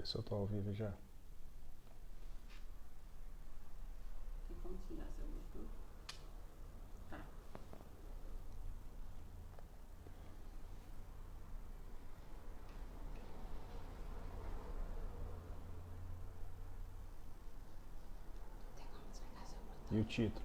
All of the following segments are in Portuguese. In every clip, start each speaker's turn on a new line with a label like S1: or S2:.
S1: Ver se eu tô ao vivo já.
S2: Tem como desligar seu Bluetooth? Tá. Tem como desligar seu Bluetooth?
S1: E o título?
S2: Apareceu o título.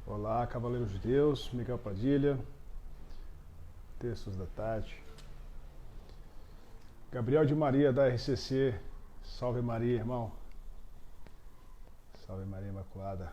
S1: Olá, Cavaleiros de Deus, Miguel Padilha, Textos da Tarde. Gabriel de Maria, da RCC, salve Maria, irmão. Salve Maria Imaculada.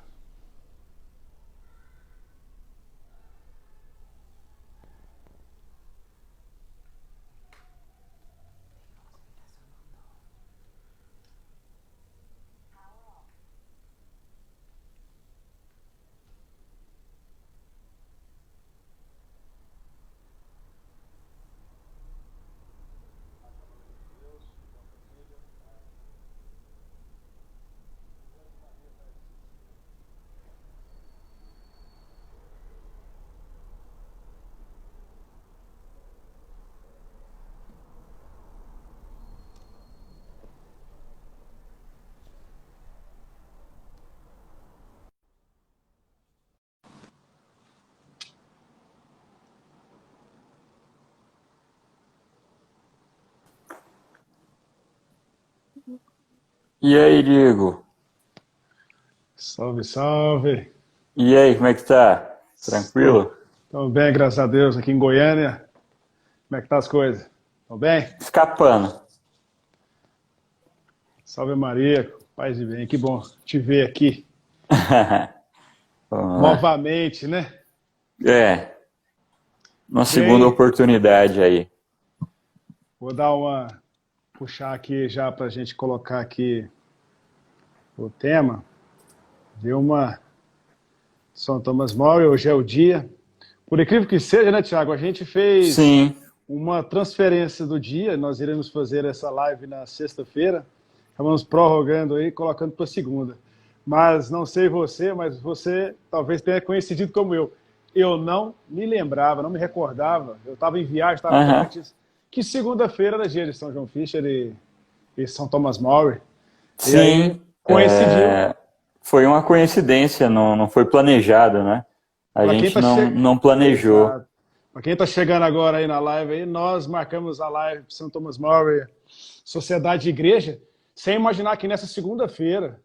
S3: E aí, Diego?
S1: Salve, salve.
S3: E aí, como é que tá? Tranquilo?
S1: Estamos bem, graças a Deus, aqui em Goiânia. Como é que tá as coisas? Estão bem?
S3: Escapando.
S1: Salve Maria, paz e bem, que bom te ver aqui
S3: Vamos lá.
S1: novamente, né?
S3: É, uma segunda
S1: Bem,
S3: oportunidade aí.
S1: vou puxar aqui já para a gente colocar aqui o tema. Deu uma São Thomas More, hoje é o dia. Por incrível que seja, né, Tiago? A gente fez
S3: Sim.
S1: uma transferência do dia, nós iremos fazer essa live na sexta-feira. Estamos prorrogando aí, colocando para segunda. Mas não sei você, mas você talvez tenha coincidido como eu. Eu não me lembrava, não me recordava. Eu estava em viagem, estava em
S3: Aham.
S1: Tocantins. Que segunda-feira era dia de São João Fisher e São Thomas More. E aí
S3: Sim,
S1: coincidiu.
S3: foi uma coincidência, não foi planejado, né? A
S1: Para quem
S3: gente
S1: está
S3: não planejou.
S1: Exato. Para quem está chegando agora aí na live, aí, nós marcamos a live São Thomas More, Sociedade e Igreja, sem imaginar que nessa segunda-feira,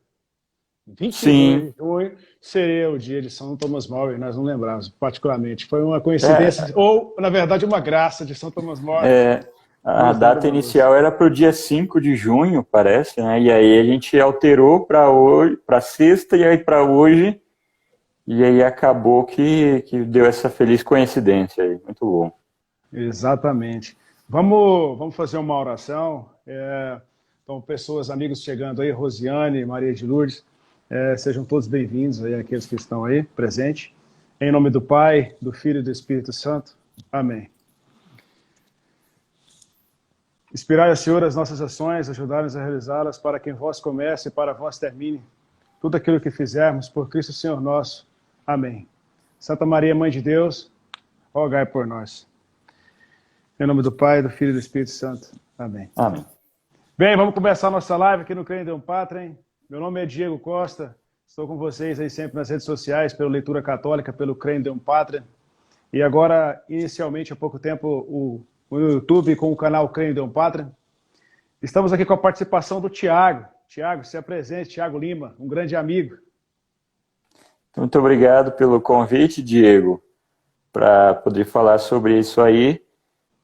S1: 22
S3: Sim,
S1: de junho, seria o dia de São Thomas More, nós não lembramos particularmente. Foi uma coincidência,
S3: é,
S1: ou, na verdade, uma graça de São Thomas More
S3: a
S1: nos dar
S3: data
S1: uma luz.
S3: inicial era para o dia 5 de junho, parece, né? E aí a gente alterou para hoje, para sexta, e aí para hoje. E aí acabou que deu essa feliz coincidência aí. Muito bom.
S1: Exatamente. Vamos fazer uma oração. Então, pessoas, amigos chegando aí, Rosiane, Maria de Lourdes, sejam todos bem-vindos aí, aqueles que estão aí presentes. Em nome do Pai, do Filho e do Espírito Santo. Amém. Inspirai, Senhor, as nossas ações, ajudai-nos a realizá-las para que em vós comece e para vós termine tudo aquilo que fizermos por Cristo Senhor nosso. Amém. Santa Maria, Mãe de Deus, rogai por nós. Em nome do Pai, do Filho e do Espírito Santo. Amém.
S3: Amém.
S1: Bem, vamos começar a nossa live aqui no Creio em Deus Patrem. Meu nome é Diego Costa, estou com vocês aí sempre nas redes sociais, pelo Leitura Católica, pelo Creio em Deus Patrem. E agora, inicialmente, há pouco tempo, o YouTube com o canal Creio em Deus Patrem. Estamos aqui com a participação do Tiago. Tiago, se apresente, Tiago Lima, um grande amigo.
S3: Muito obrigado pelo convite, Diego, para poder falar sobre isso aí.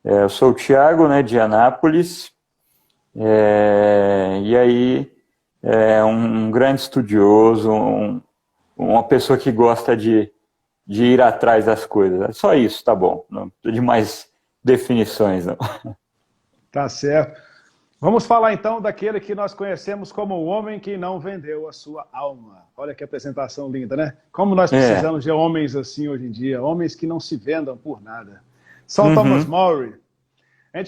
S3: Eu sou o Thiago, né, de Anápolis, e aí um grande estudioso, uma pessoa que gosta de ir atrás das coisas. É só isso, tá bom. Não precisa de mais definições, não.
S1: Tá certo. Vamos falar então daquele que nós conhecemos como o homem que não vendeu a sua alma. Olha que apresentação linda, né? Como nós
S3: É.
S1: precisamos de homens assim hoje em dia, homens que não se vendam por nada. São Thomas
S3: Uhum,
S1: More.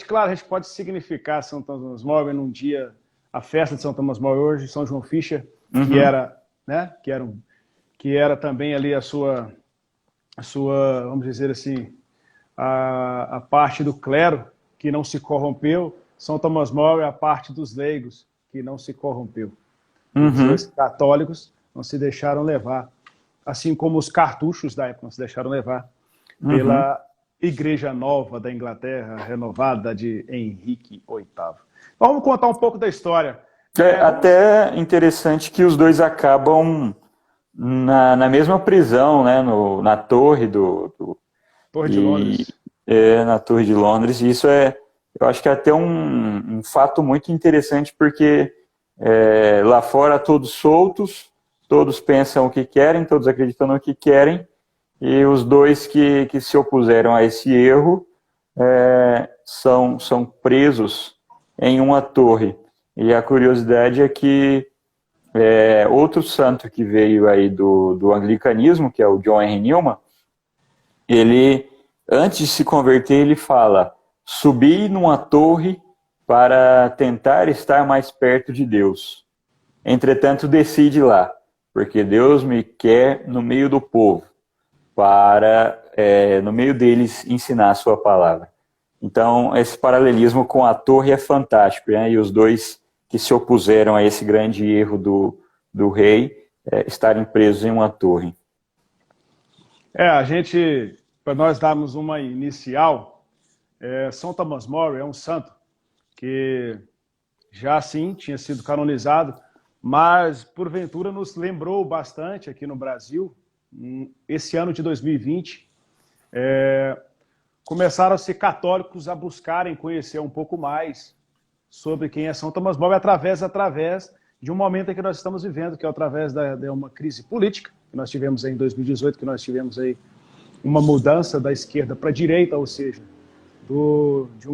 S1: Claro, a gente pode significar São Thomas More num dia, a festa de São Thomas More hoje, São João Fisher, que
S3: uhum,
S1: era, né? Que era também ali vamos dizer assim, a parte do clero que não se corrompeu. São Thomas More é a parte dos leigos que não se corrompeu.
S3: uhum,
S1: Os católicos não se deixaram levar, assim como os cartuchos da época não se deixaram levar
S3: uhum.
S1: pela Igreja Nova da Inglaterra, renovada de Henrique VIII. Então, vamos contar um pouco da história.
S3: É
S1: Vamos...
S3: até interessante que os dois acabam na mesma prisão, né? Na torre
S1: Torre de
S3: e,
S1: Londres.
S3: na Torre de Londres. E isso eu acho que é até um fato muito interessante, porque lá fora todos soltos, todos pensam o que querem, todos acreditam no que querem, e os dois que se opuseram a esse erro são presos em uma torre. E a curiosidade é que outro santo que veio aí do anglicanismo, que é o John Henry Newman, ele, antes de se converter, ele fala: subi numa torre para tentar estar mais perto de Deus. Entretanto, desci de lá, porque Deus me quer no meio do povo, para, no meio deles, ensinar a sua palavra. Então, esse paralelismo com a torre é fantástico, né? E os dois que se opuseram a esse grande erro do rei, estarem presos em uma torre.
S1: Para nós darmos uma inicial, São Thomas More é um santo que já sim tinha sido canonizado, mas porventura nos lembrou bastante aqui no Brasil, esse ano de 2020, começaram-se católicos a buscarem conhecer um pouco mais sobre quem é São Thomas More através de um momento em que nós estamos vivendo, que é através de uma crise política que nós tivemos aí em 2018, que nós tivemos aí uma mudança da esquerda para a direita, ou seja, de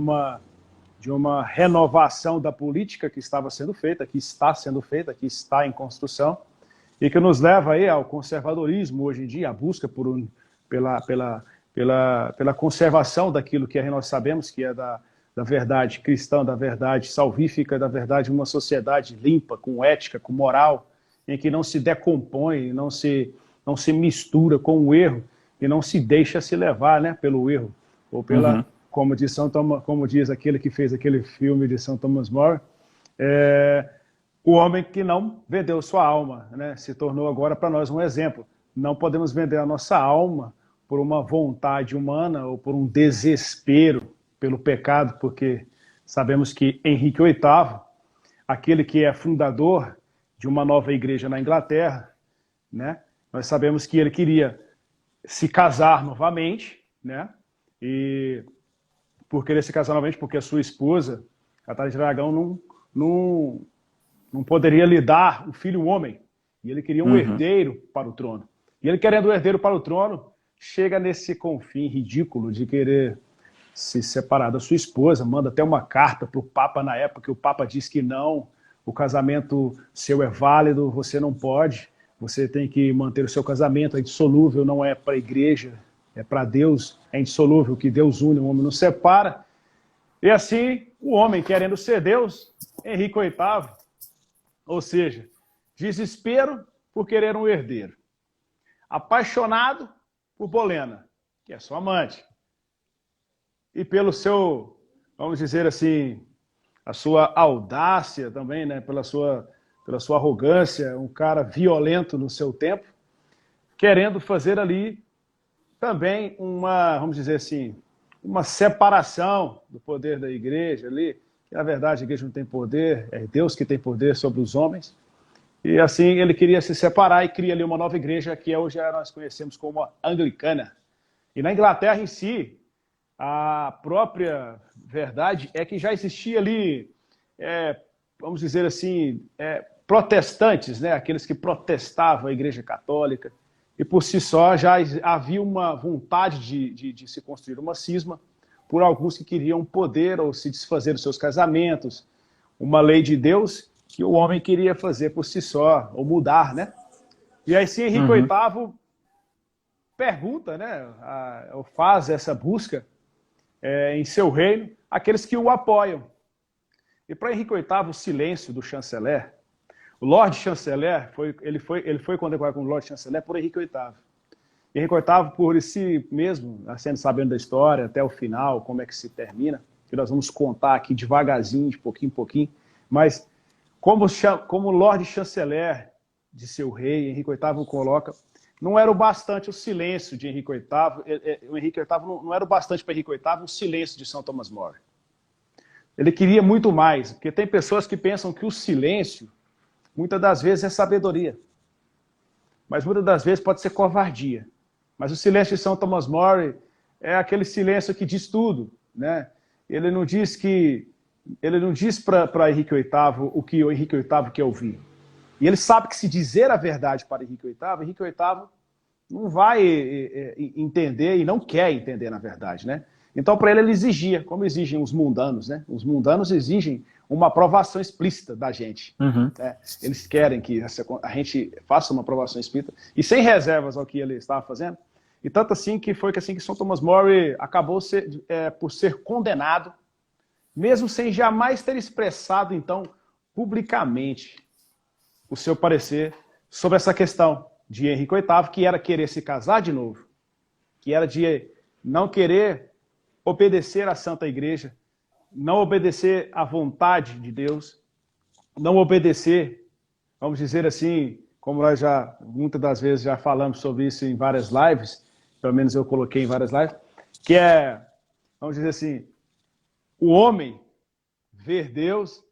S1: uma renovação da política que estava sendo feita, que está em construção, e que nos leva aí ao conservadorismo hoje em dia, a busca pela conservação daquilo que nós sabemos que é da verdade cristã, da verdade salvífica, da verdade de uma sociedade limpa, com ética, com moral, em que não se decompõe, não se mistura com o erro e não se deixa se levar, né, pelo erro, ou
S3: Uhum.
S1: como diz aquele que fez aquele filme de São Thomas More, o homem que não vendeu sua alma, né, se tornou agora para nós um exemplo. Não podemos vender a nossa alma por uma vontade humana ou por um desespero pelo pecado, porque sabemos que Henrique VIII, aquele que é fundador de uma nova igreja na Inglaterra, né, nós sabemos que ele queria se casar novamente, né, e por querer se casar novamente, porque a sua esposa, Catarina de Aragão, não poderia lhe dar um filho homem, e ele queria um
S3: Uhum.
S1: herdeiro para o trono. E ele querendo um herdeiro para o trono, chega nesse confim ridículo de querer se separar da sua esposa, manda até uma carta para o Papa na época, que o Papa diz que não, o casamento seu é válido, você não pode, você tem que manter o seu casamento, é indissolúvel, não é para a igreja, é para Deus, é indissolúvel, que Deus une, o homem não separa. E assim, o homem querendo ser Deus, Henrique VIII, ou seja, desespero por querer um herdeiro, apaixonado por Bolena, que é sua amante, e pelo seu, vamos dizer assim, a sua audácia também, né, pela sua arrogância, um cara violento no seu tempo, querendo fazer ali também vamos dizer assim, uma separação do poder da igreja ali, que na verdade a igreja não tem poder, é Deus que tem poder sobre os homens, e assim ele queria se separar e cria ali uma nova igreja que hoje nós conhecemos como a anglicana. E na Inglaterra em si, a própria verdade é que já existia ali, vamos dizer assim, protestantes, né? Aqueles que protestavam a Igreja Católica, e por si só já havia uma vontade de se construir uma cisma por alguns que queriam poder ou se desfazer dos seus casamentos, uma lei de Deus que o homem queria fazer por si só, ou mudar, né? E aí sim, Henrique VIII pergunta, né, ou faz essa busca em seu reino, aqueles que o apoiam. E para Henrique VIII, o silêncio do chanceler, o Lord Chanceler, ele foi condecorado como Lord Chanceler por Henrique VIII. E Henrique VIII, por si mesmo, sendo sabendo da história até o final, como é que se termina, que nós vamos contar aqui devagarzinho, de pouquinho em pouquinho, mas como Lord Chanceler de seu rei, Henrique VIII coloca, não era o bastante o silêncio de Henrique VIII, o Henrique VIII não era o bastante para Henrique VIII o silêncio de São Thomas More. Ele queria muito mais, porque tem pessoas que pensam que o silêncio, muitas das vezes, é sabedoria. Mas muitas das vezes pode ser covardia. Mas o silêncio de São Thomas More é aquele silêncio que diz tudo, né? Ele não diz para Henrique VIII o que o Henrique VIII quer ouvir. E ele sabe que se dizer a verdade para Henrique VIII não vai entender e não quer entender, na verdade, né? Então, para ele exigia, como exigem os mundanos, né? Os mundanos exigem uma aprovação explícita da gente. Né? Eles querem que a gente faça uma aprovação explícita e sem reservas ao que ele estava fazendo. E tanto assim que foi que São Thomas More acabou por ser condenado, mesmo sem jamais ter expressado, então, publicamente o seu parecer sobre essa questão de Henrique VIII, que era querer se casar de novo, que era de não querer obedecer à Santa Igreja, não obedecer à vontade de Deus, não obedecer, vamos dizer assim, como nós já, muitas das vezes, já falamos sobre isso em várias lives, pelo menos eu coloquei em várias lives, que é, vamos dizer assim, o homem ver Deus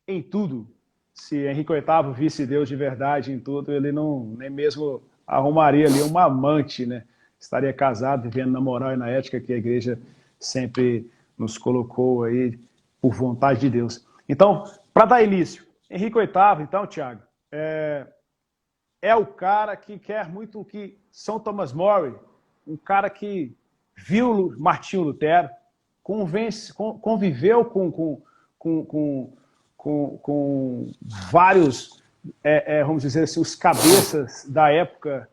S1: em tudo. Se Henrique VIII visse Deus de verdade em tudo, ele nem mesmo arrumaria ali uma amante, né? Estaria casado, vivendo na moral e na ética que a igreja sempre nos colocou aí por vontade de Deus. Então, para dar início, Henrique VIII, então, Tiago, é o cara que quer muito que São Thomas More, um cara que viu Martinho Lutero, conviveu com vários, vamos dizer assim, os cabeças da época,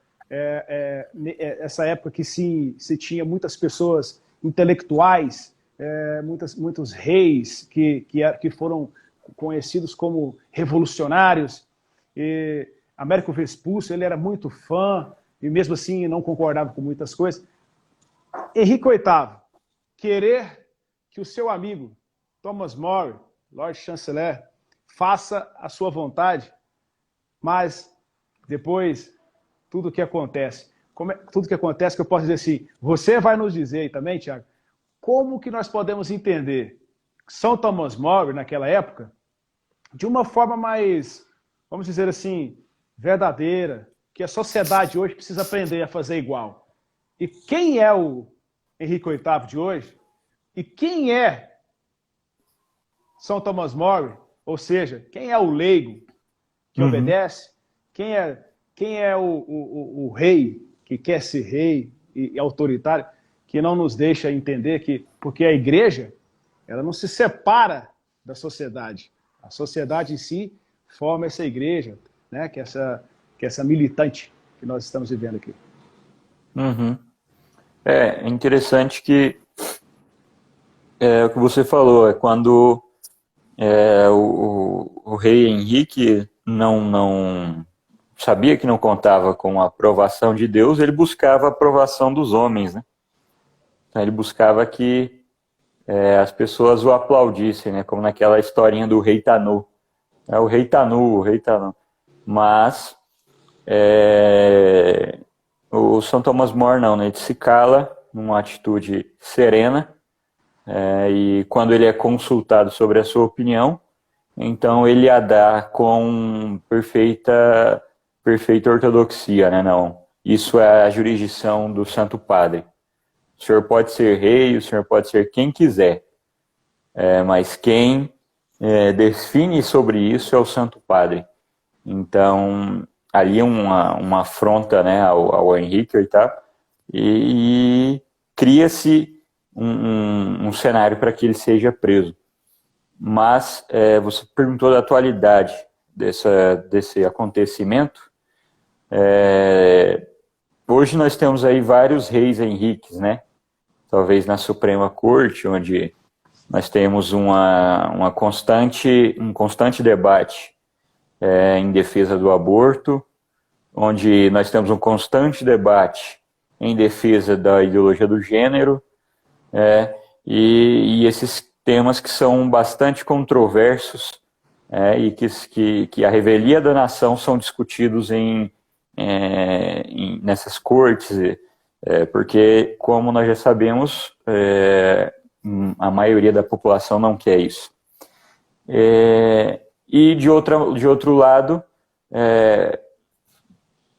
S1: essa época que se tinha muitas pessoas intelectuais, muitos reis que foram conhecidos como revolucionários. E Américo Vespucci, ele era muito fã, e mesmo assim não concordava com muitas coisas. Henrique VIII, querer que o seu amigo Thomas More, Lord Chanceler, faça a sua vontade, mas depois tudo que acontece, que eu posso dizer assim, você vai nos dizer aí também, Tiago, como que nós podemos entender São Thomas More, naquela época, de uma forma mais, vamos dizer assim, verdadeira, que a sociedade hoje precisa aprender a fazer igual. E quem é o Henrique VIII de hoje? E quem é São Thomas More? Ou seja, quem é o leigo que obedece? Quem é o rei que quer ser rei e autoritário, que não nos deixa entender que, porque a igreja, ela não se separa da sociedade. A sociedade em si forma essa igreja, né? que é essa militante que nós estamos vivendo aqui.
S3: É interessante que o que você falou, quando o rei Henrique não sabia que não contava com a aprovação de Deus, ele buscava a aprovação dos homens, né? Então, ele buscava que as pessoas o aplaudissem, né? Como naquela historinha do rei Tanu. O rei Tanu, o rei Tanu. Mas o São Thomas More não, né? Ele se cala numa atitude serena, e quando ele é consultado sobre a sua opinião, então ele a dá com perfeita ortodoxia, né? Não, isso é a jurisdição do Santo Padre. O senhor pode ser rei, o senhor pode ser quem quiser, mas quem define sobre isso é o Santo Padre. Então, ali uma afronta, né, ao Henrique VIII, e cria-se um cenário para que ele seja preso. Mas você perguntou da atualidade desse acontecimento. Hoje nós temos aí vários reis Henriques, né? Talvez na Suprema Corte, onde nós temos um constante debate em defesa do aborto, onde nós temos um constante debate em defesa da ideologia do gênero, e esses temas que são bastante controversos, e que a revelia da nação são discutidos nessas cortes, porque, como nós já sabemos, a maioria da população não quer isso. E de outro lado,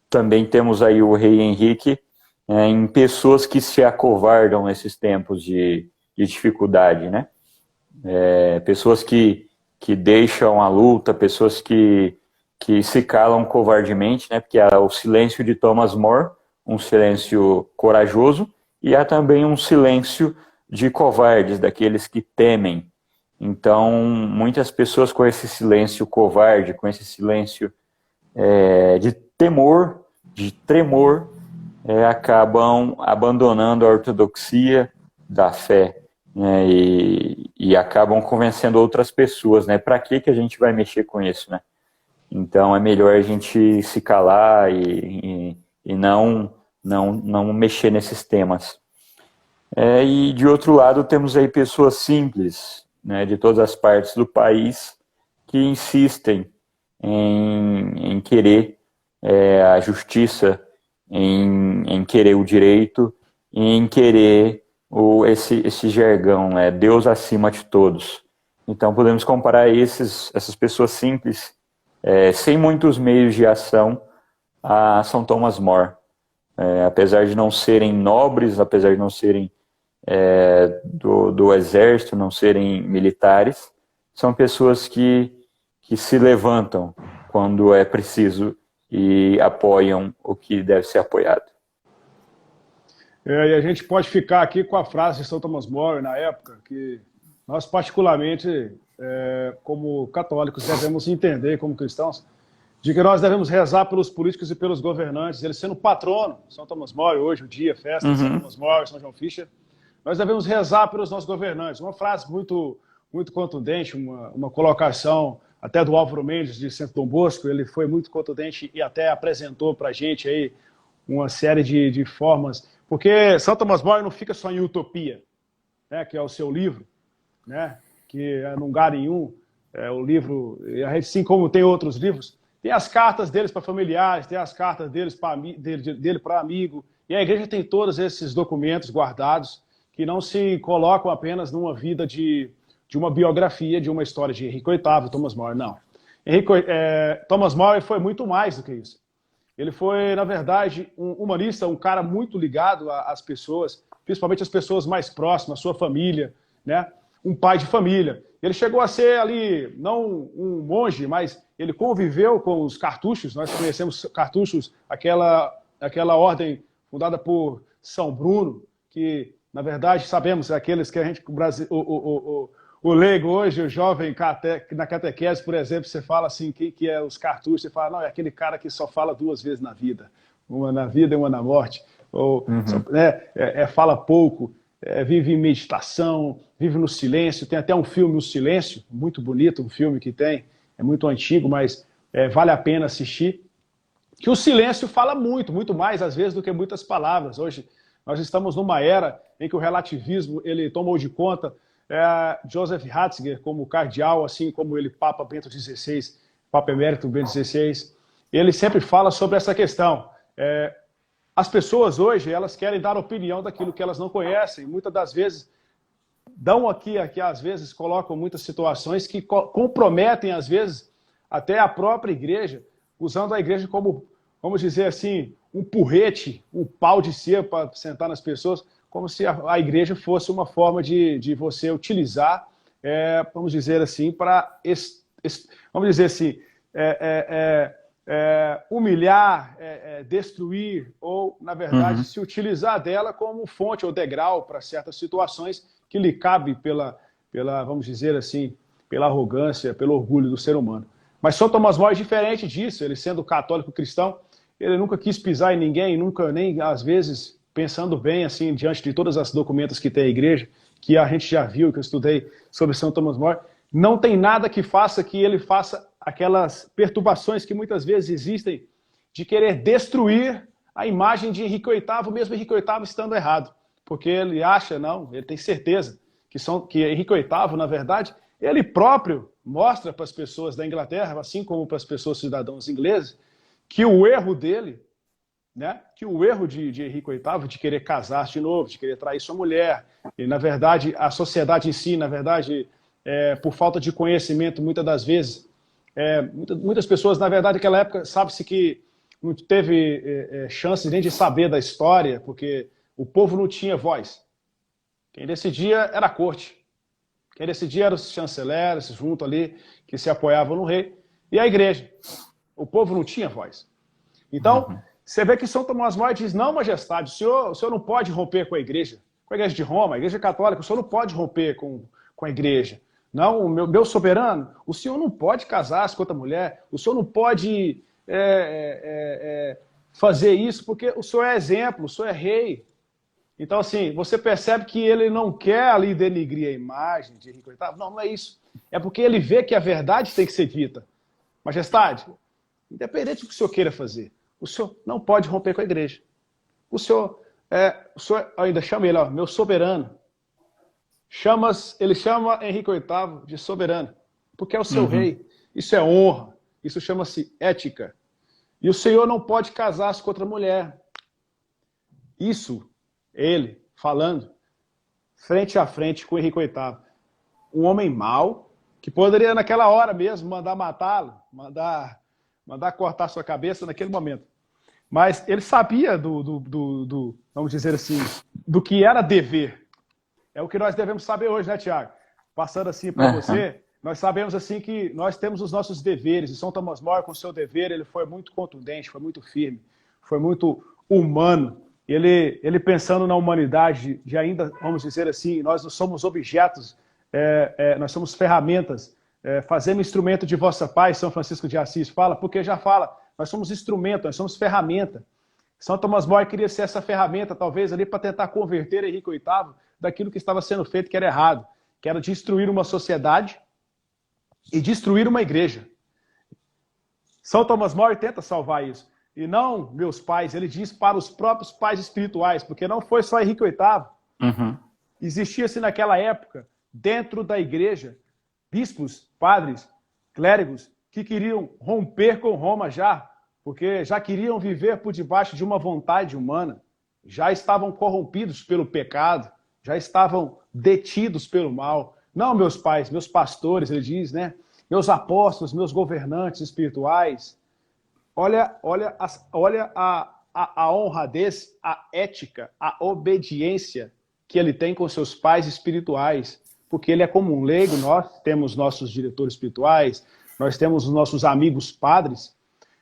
S3: também temos aí o rei Henrique em pessoas que se acovardam nesses tempos de dificuldade, né? Pessoas que deixam a luta, pessoas que se calam covardemente, né? Porque há o silêncio de Thomas More, um silêncio corajoso, e há também um silêncio de covardes, daqueles que temem. Então, muitas pessoas com esse silêncio covarde, com esse silêncio de temor, de tremor, acabam abandonando a ortodoxia da fé, né, e acabam convencendo outras pessoas, né? Para que a gente vai mexer com isso, né? Então é melhor a gente se calar e não mexer nesses temas. E de outro lado temos aí pessoas simples, né, de todas as partes do país, que insistem em querer a justiça, em querer o direito, em querer esse jargão, né, Deus acima de todos. Então podemos comparar essas pessoas simples, sem muitos meios de ação, a São Thomas More. Apesar de não serem nobres, apesar de não serem do exército, não serem militares, são pessoas que se levantam quando é preciso e apoiam o que deve ser apoiado.
S1: E a gente pode ficar aqui com a frase de São Thomas More, na época, que nós, particularmente, como católicos, devemos entender, como cristãos, de que nós devemos rezar pelos políticos e pelos governantes, eles sendo patrono, São Thomas More, hoje, o dia, festa de São Thomas More, São João Fischer, nós devemos rezar pelos nossos governantes. Uma frase muito, muito contundente, uma colocação até do Álvaro Mendes, de Santo Dom Bosco, ele foi muito contundente e até apresentou para a gente aí uma série de formas, porque São Thomas More não fica só em Utopia, né, que é o seu livro, né, que é num lugar nenhum, o livro, e a gente, assim como tem outros livros, tem as cartas deles para familiares, tem as cartas dele para amigo, e a igreja tem todos esses documentos guardados, que não se colocam apenas numa vida de uma biografia, de uma história de Henrique VIII, Thomas More, não. Thomas More foi muito mais do que isso. Ele foi, na verdade, um humanista, um cara muito ligado às pessoas, principalmente as pessoas mais próximas, a sua família, né? Um pai de família. Ele chegou a ser ali, não um monge, mas ele conviveu com os cartuchos. Nós conhecemos cartuchos, aquela ordem fundada por São Bruno, que, na verdade, sabemos, aqueles que a gente, o leigo hoje, o jovem, na catequese, por exemplo, você fala assim, quem que é os cartuchos, você fala, não, é aquele cara que só fala 2 vezes na vida, uma na vida e uma na morte, ou fala pouco, vive em meditação, vive no silêncio, tem até um filme, O Silêncio, muito bonito, um filme que tem, é muito antigo, mas vale a pena assistir, que o silêncio fala muito, muito mais, às vezes, do que muitas palavras. Hoje, nós estamos numa era em que o relativismo, ele tomou de conta. Joseph Ratzinger, como cardeal, assim como ele, Papa Bento XVI, Papa Emérito Bento XVI, ele sempre fala sobre essa questão. As pessoas hoje, elas querem dar opinião daquilo que elas não conhecem, muitas das vezes dão aqui às vezes colocam muitas situações que comprometem, às vezes, até a própria igreja, usando a igreja como, vamos dizer assim, um porrete, um pau de cera para sentar nas pessoas, como se a igreja fosse uma forma de você utilizar, vamos dizer assim, para, vamos dizer assim, humilhar, destruir, ou, na verdade, se utilizar dela como fonte ou degrau para certas situações que lhe cabe pela, vamos dizer assim, pela arrogância, pelo orgulho do ser humano. Mas São Tomás More é diferente disso, ele sendo católico cristão, ele nunca quis pisar em ninguém, nunca, nem às vezes, pensando bem, assim, diante de todas as documentos que tem a igreja, que a gente já viu, que eu estudei sobre São Tomás More, não tem nada que faça que ele faça aquelas perturbações que muitas vezes existem de querer destruir a imagem de Henrique VIII, mesmo Henrique VIII estando errado. Porque ele acha, não, ele tem certeza que Henrique VIII, na verdade, ele próprio mostra para as pessoas da Inglaterra, assim como para as pessoas cidadãos ingleses, que o erro dele, né, que o erro de Henrique VIII de querer casar de novo, de querer trair sua mulher, e na verdade a sociedade em si, na verdade, por falta de conhecimento, muitas das vezes, muitas pessoas, na verdade, naquela época, sabe-se que não teve chance nem de saber da história, porque o povo não tinha voz. Quem decidia era a corte. Quem decidia eram os chanceleres, junto ali, que se apoiavam no rei, e a igreja. O povo não tinha voz. Então, você vê que São Tomás More diz, não, majestade, o senhor não pode romper com a igreja de Roma, a igreja católica, o senhor não pode romper com a igreja. Não, meu soberano, o senhor não pode casar-se com outra mulher, o senhor não pode fazer isso, porque o senhor é exemplo, o senhor é rei. Então, assim, você percebe que ele não quer ali denigrir a imagem de Henrique VIII. Não, não é isso. É porque ele vê que a verdade tem que ser dita. Majestade, independente do que o senhor queira fazer, o senhor não pode romper com a igreja. O senhor ainda chama ele, ó, meu soberano. Ele chama Henrique VIII de soberano, porque é o seu rei. Isso é honra, isso chama-se ética. E o senhor não pode casar-se com outra mulher. Isso, ele falando, frente a frente com Henrique VIII. Um homem mau, que poderia naquela hora mesmo mandar matá-lo, mandar cortar sua cabeça naquele momento. Mas ele sabia vamos dizer assim, do que era dever. É o que nós devemos saber hoje, né, Tiago? Passando assim para você, nós sabemos assim que nós temos os nossos deveres, e São Tomás More, com o seu dever, ele foi muito contundente, foi muito firme, foi muito humano. Ele pensando na humanidade, de ainda, vamos dizer assim, nós não somos objetos, nós somos ferramentas, fazemos instrumento de vossa paz, São Francisco de Assis fala, porque já fala, nós somos instrumento, nós somos ferramenta. São Tomás More queria ser essa ferramenta, talvez, ali para tentar converter Henrique VIII daquilo que estava sendo feito, que era errado, que era destruir uma sociedade e destruir uma igreja. São Tomás More tenta salvar isso. E não, meus pais, ele diz para os próprios pais espirituais, porque não foi só Henrique VIII. Existia-se naquela época, dentro da igreja, bispos, padres, clérigos, que queriam romper com Roma já, porque já queriam viver por debaixo de uma vontade humana, já estavam corrompidos pelo pecado, já estavam detidos pelo mal. Não, meus pais, meus pastores, ele diz, né? Meus apóstolos, meus governantes espirituais. Olha a honradez, a ética, a obediência que ele tem com seus pais espirituais, porque ele é como um leigo, nós temos nossos diretores espirituais, nós temos os nossos amigos padres,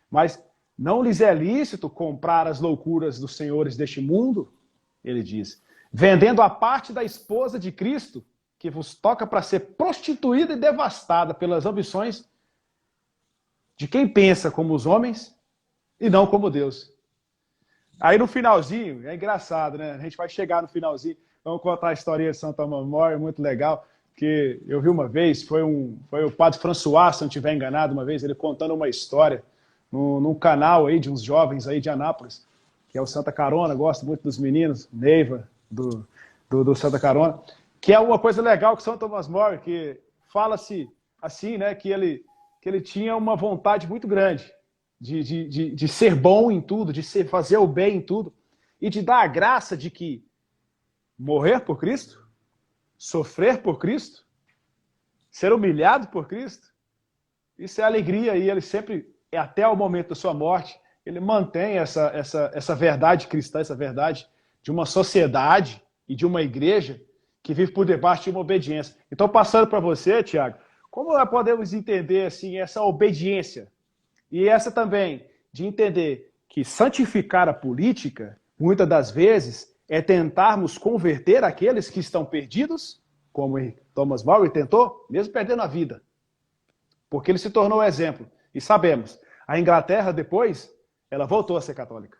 S1: mas não lhes é lícito comprar as loucuras dos senhores deste mundo, ele diz, vendendo a parte da esposa de Cristo, que vos toca para ser prostituída e devastada pelas ambições de quem pensa como os homens e não como Deus. Aí no finalzinho, é engraçado, né? A gente vai chegar no finalzinho, vamos contar a história de São Tomás More, muito legal, que eu vi uma vez, foi o padre François, se eu não estiver enganado, uma vez, ele contando uma história num canal aí de uns jovens aí de Anápolis, que é o Santa Carona, gosto muito dos meninos, Neiva, do Santa Carona, que é uma coisa legal que São Tomás More, que fala-se assim, né, que ele tinha uma vontade muito grande de ser bom em tudo, de fazer o bem em tudo, e de dar a graça de que morrer por Cristo, sofrer por Cristo, ser humilhado por Cristo, isso é alegria, e ele sempre, até o momento da sua morte, ele mantém essa verdade cristã, essa verdade de uma sociedade e de uma igreja que vive por debaixo de uma obediência. Então, passando para você, Tiago, como nós podemos entender assim, essa obediência? E essa também, de entender que santificar a política, muitas das vezes, é tentarmos converter aqueles que estão perdidos, como Thomas More tentou, mesmo perdendo a vida, porque ele se tornou o exemplo. E sabemos, a Inglaterra depois, ela voltou a ser católica.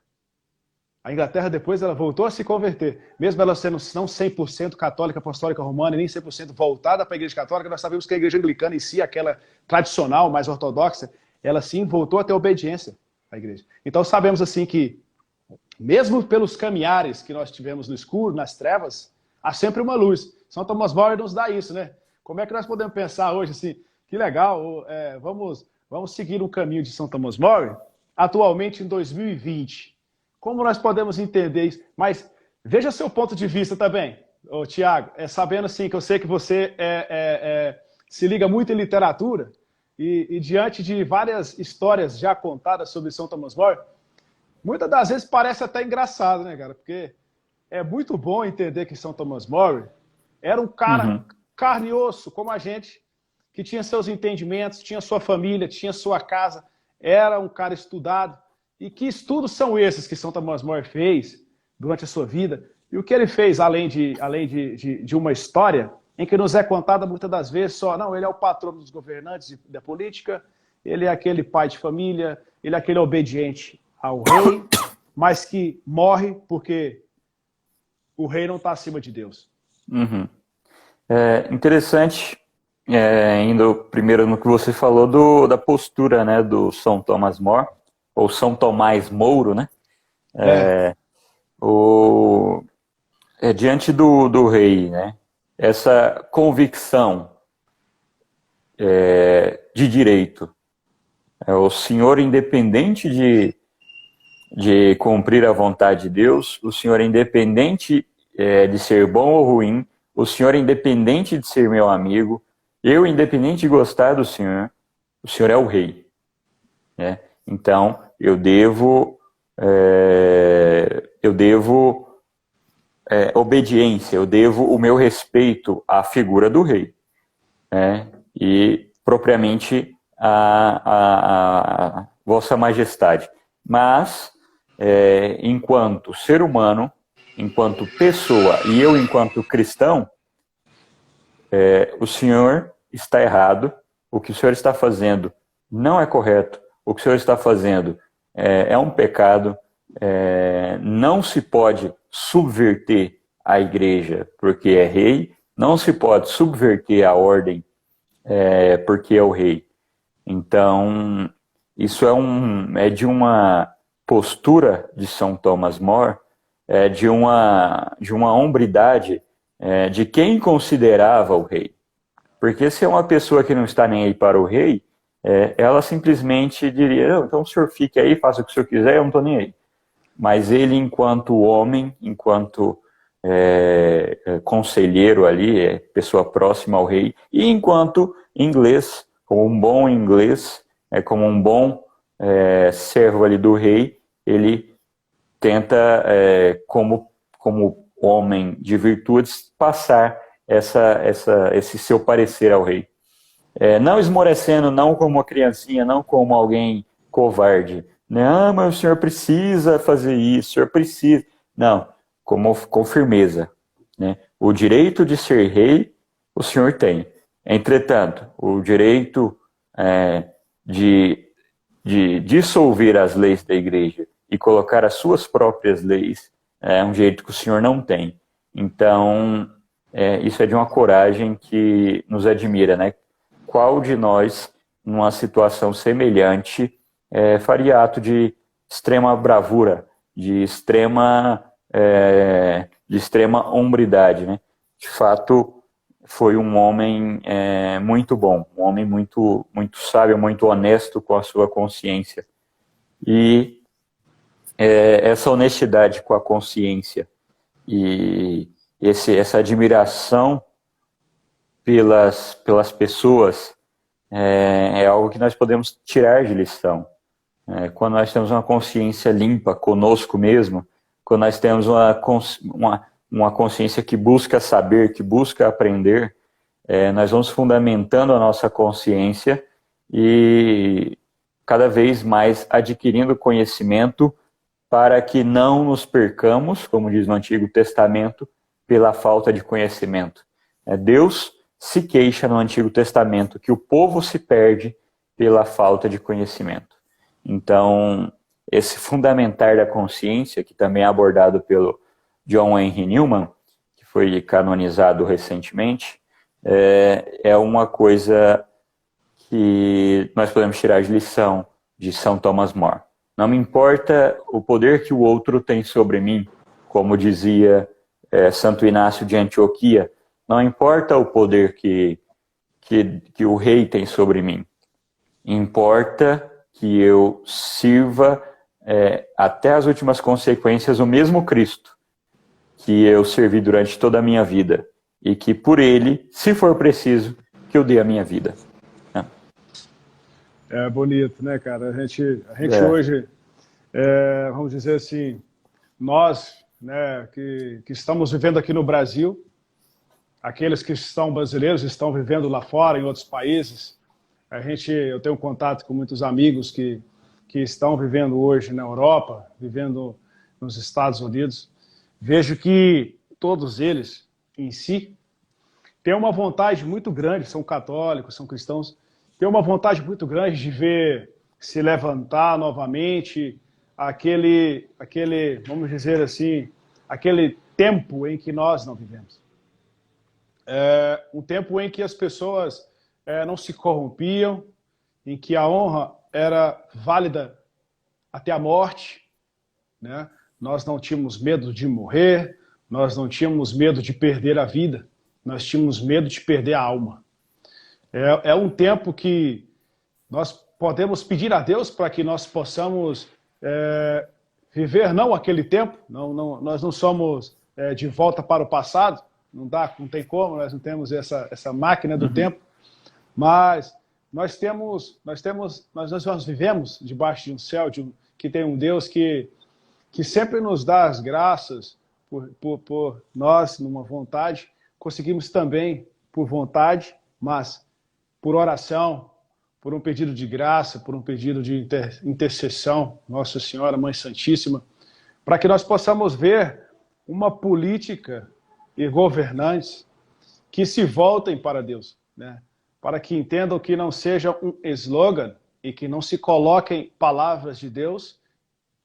S1: A Inglaterra depois, ela voltou a se converter. Mesmo ela sendo não 100% católica apostólica romana, e nem 100% voltada para a igreja católica, nós sabemos que a igreja anglicana em si, aquela tradicional, mais ortodoxa, ela sim voltou a ter obediência à igreja. Então sabemos assim que, mesmo pelos caminhares que nós tivemos no escuro, nas trevas, há sempre uma luz. São Thomas More nos dá isso, né? Como é que nós podemos pensar hoje assim, que legal, vamos seguir o caminho de São Thomas More, atualmente em 2020. Como nós podemos entender isso? Mas veja seu ponto de vista também, Tiago, sabendo assim que eu sei que você se liga muito em literatura e diante de várias histórias já contadas sobre São Thomas More, muitas das vezes parece até engraçado, né, cara? Porque é muito bom entender que São Thomas More era um cara carne e osso, como a gente, que tinha seus entendimentos, tinha sua família, tinha sua casa, era um cara estudado. E que estudos são esses que São Thomas More fez durante a sua vida? E o que ele fez, além de uma história em que nos é contada muitas das vezes só, não, ele é o patrono dos governantes da política, ele é aquele pai de família, ele é aquele obediente ao rei, mas que morre porque o rei não está acima de Deus.
S3: Interessante, indo primeiro no que você falou da postura, né, do São Thomas More, ou São Tomás Mouro, né? Diante do rei, né? Essa convicção de direito. O senhor, independente de cumprir a vontade de Deus, o senhor, independente de ser bom ou ruim, o senhor, independente de ser meu amigo, eu, independente de gostar do senhor, o senhor é o rei, né? Então, eu devo obediência, eu devo o meu respeito à figura do rei, né? E propriamente a Vossa Majestade. Mas, enquanto ser humano, enquanto pessoa e eu enquanto cristão, o senhor está errado, o que o senhor está fazendo não é correto, o que o senhor está fazendo é um pecado, não se pode subverter a igreja porque é rei, não se pode subverter a ordem porque é o rei. Então, isso é de uma postura de São Thomas More, de uma hombridade de quem considerava o rei. Porque se é uma pessoa que não está nem aí para o rei, ela simplesmente diria, então o senhor fique aí, faça o que o senhor quiser, eu não estou nem aí. Mas ele, enquanto homem, enquanto conselheiro ali, pessoa próxima ao rei, e enquanto inglês, como um bom inglês, como um bom servo ali do rei, ele tenta, como homem de virtudes, passar esse seu parecer ao rei. Não esmorecendo, não como uma criancinha, não como alguém covarde. Não, mas o senhor precisa fazer isso, o senhor precisa. Não, com firmeza, né? O direito de ser rei, o senhor tem. Entretanto, o direito de dissolver as leis da igreja e colocar as suas próprias leis é um direito que o senhor não tem. Então, isso é de uma coragem que nos admira, né? Qual de nós, numa situação semelhante, faria ato de extrema bravura, de extrema hombridade, né? De fato, foi um homem muito bom, um homem muito, muito sábio, muito honesto com a sua consciência. E essa honestidade com a consciência e essa admiração pelas pessoas é algo que nós podemos tirar de lição. Quando nós temos uma consciência limpa conosco mesmo, quando nós temos uma consciência que busca saber, que busca aprender, nós vamos fundamentando a nossa consciência e cada vez mais adquirindo conhecimento para que não nos percamos, como diz no Antigo Testamento, pela falta de conhecimento. Deus se queixa no Antigo Testamento que o povo se perde pela falta de conhecimento. Então, esse fundamentar da consciência, que também é abordado pelo John Henry Newman, que foi canonizado recentemente, é uma coisa que nós podemos tirar de lição de São Thomas More. Não me importa o poder que o outro tem sobre mim, como dizia Santo Inácio de Antioquia, não importa o poder que o rei tem sobre mim, importa que eu sirva até as últimas consequências o mesmo Cristo que eu servi durante toda a minha vida e que por ele, se for preciso, que eu dê a minha vida.
S1: É bonito, né, cara? A gente hoje, vamos dizer assim, nós, né, que estamos vivendo aqui no Brasil, aqueles que são brasileiros estão vivendo lá fora, em outros países. Eu tenho contato com muitos amigos que estão vivendo hoje na Europa, vivendo nos Estados Unidos. Vejo que todos eles, em si, têm uma vontade muito grande, são católicos, são cristãos, têm uma vontade muito grande de ver se levantar novamente aquele, vamos dizer assim, aquele tempo em que nós não vivemos. Um tempo em que as pessoas não se corrompiam, em que a honra era válida até a morte, né? Nós não tínhamos medo de morrer, nós não tínhamos medo de perder a vida, nós tínhamos medo de perder a alma. É um tempo que nós podemos pedir a Deus para que nós possamos viver não aquele tempo, nós não somos de volta para o passado, não tem como, nós não temos essa máquina do tempo, mas nós vivemos debaixo de um céu, que tem um Deus que sempre nos dá as graças por nós, numa vontade, conseguimos também por vontade, mas por oração, por um pedido de graça, por um pedido de intercessão, Nossa Senhora, Mãe Santíssima, para que nós possamos ver uma política e governantes que se voltem para Deus, né? Para que entendam que não seja um slogan e que não se coloquem palavras de Deus,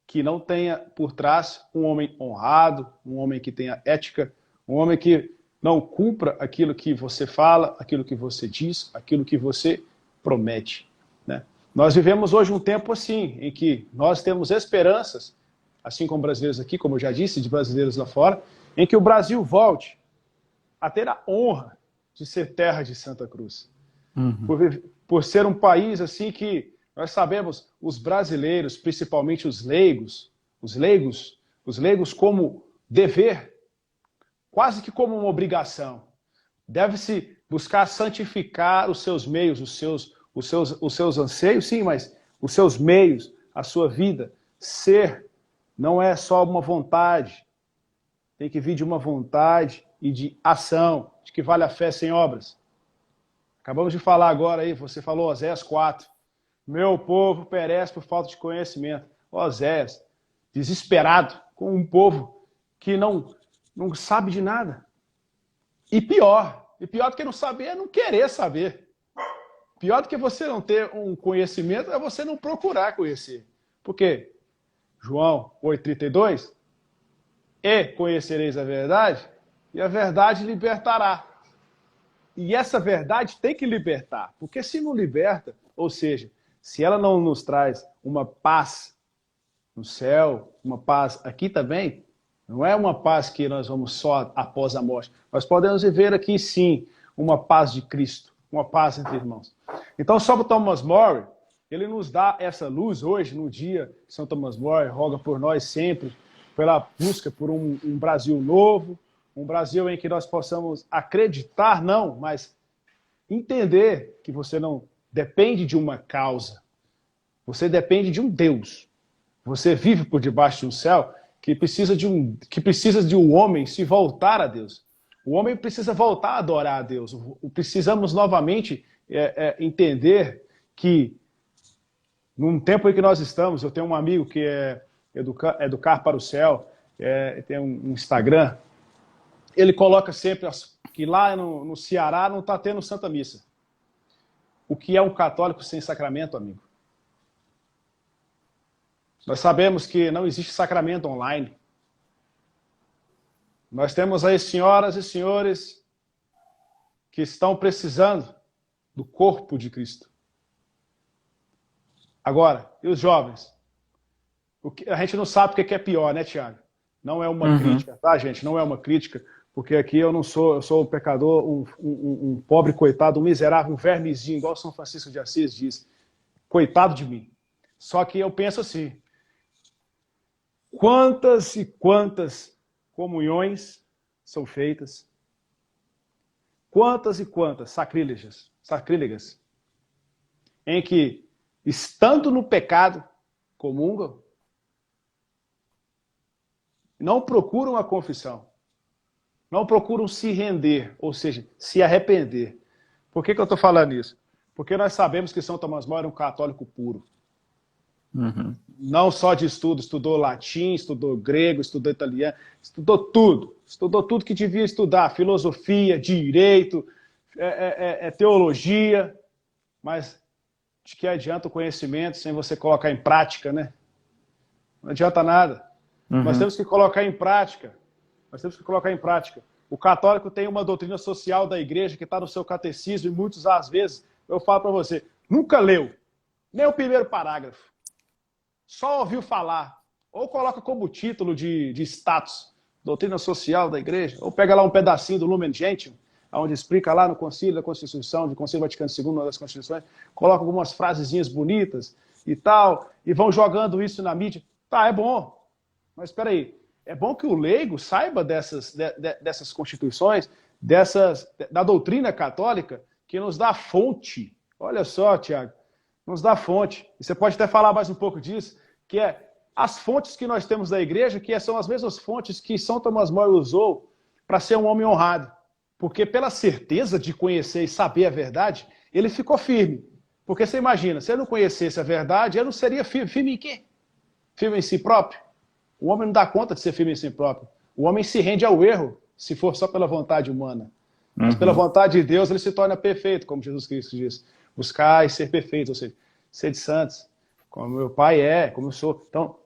S1: que não tenha por trás um homem honrado, um homem que tenha ética, um homem que não cumpra aquilo que você fala, aquilo que você diz, aquilo que você promete, né? Nós vivemos hoje um tempo assim, em que nós temos esperanças, assim como brasileiros aqui, como eu já disse, de brasileiros lá fora, em que o Brasil volte a ter a honra de ser terra de Santa Cruz. Por ser um país assim que nós sabemos, os brasileiros, principalmente os leigos como dever, quase que como uma obrigação. Deve-se buscar santificar os seus meios, os seus anseios, sim, mas os seus meios, a sua vida. Ser não é só uma vontade, tem que vir de uma vontade e de ação, de que vale a fé sem obras. Acabamos de falar agora aí, você falou Oséias 4. Meu povo perece por falta de conhecimento. Oséias, desesperado com um povo que não sabe de nada. E pior do que não saber é não querer saber. Pior do que você não ter um conhecimento é você não procurar conhecer. Por quê? João 8,32, e conhecereis a verdade, e a verdade libertará. E essa verdade tem que libertar, porque se não liberta, ou seja, se ela não nos traz uma paz no céu, uma paz aqui também, não é uma paz que nós vamos só após a morte. Nós podemos viver aqui, sim, uma paz de Cristo, uma paz entre irmãos. Então, São Thomas More, ele nos dá essa luz hoje, no dia que São Thomas More roga por nós sempre, pela busca por um Brasil novo, um Brasil em que nós possamos acreditar, não, mas entender que você não depende de uma causa. Você depende de um Deus. Você vive por debaixo de um céu que precisa de um homem se voltar a Deus. O homem precisa voltar a adorar a Deus. Precisamos novamente entender que num tempo em que nós estamos, eu tenho um amigo que é Educar para o Céu, tem um Instagram, ele coloca sempre que lá no Ceará não está tendo Santa Missa. O que é um católico sem sacramento, amigo? Nós sabemos que não existe sacramento online. Nós temos aí senhoras e senhores que estão precisando do corpo de Cristo. Agora, e os jovens? A gente não sabe o que é pior, né, Tiago? Não é uma crítica, tá, gente? Não é uma crítica, porque aqui eu sou um pecador, um pobre coitado, um miserável, um vermezinho, igual São Francisco de Assis diz. Coitado de mim. Só que eu penso assim, quantas e quantas comunhões são feitas? Quantas e quantas sacrílegas, em que, estando no pecado, comungam, não procuram a confissão, não procuram se render, ou seja, se arrepender. Por que eu estou falando isso? Porque nós sabemos que São Tomás Moro era um católico puro. Não só de estudo, estudou latim, estudou grego, estudou italiano, estudou tudo que devia estudar, filosofia, direito, teologia, mas de que adianta o conhecimento sem você colocar em prática, né? Não adianta nada. Nós temos que colocar em prática. O católico tem uma doutrina social da igreja que está no seu catecismo e muitas às vezes, eu falo para você, nunca leu nem o primeiro parágrafo. Só ouviu falar. Ou coloca como título de status, doutrina social da igreja, ou pega lá um pedacinho do Lumen Gentium, onde explica lá no Concílio da Constituição, do Concílio Vaticano II, uma das Constituições, coloca algumas frasezinhas bonitas e tal, e vão jogando isso na mídia. Tá, é bom. Mas espera aí, é bom que o leigo saiba dessas constituições, da doutrina católica, que nos dá fonte. Olha só, Tiago, nos dá fonte. E você pode até falar mais um pouco disso, que é as fontes que nós temos da igreja, que são as mesmas fontes que São Tomás Moro usou para ser um homem honrado. Porque pela certeza de conhecer e saber a verdade, ele ficou firme. Porque você imagina, se ele não conhecesse a verdade, ele não seria firme. Firme em quê? Firme em si próprio? O homem não dá conta de ser firme em si próprio. O homem se rende ao erro, se for só pela vontade humana. Mas pela vontade de Deus, ele se torna perfeito, como Jesus Cristo diz. Buscar e ser perfeito, ou seja, ser de santos, como meu pai é, como eu sou. Então,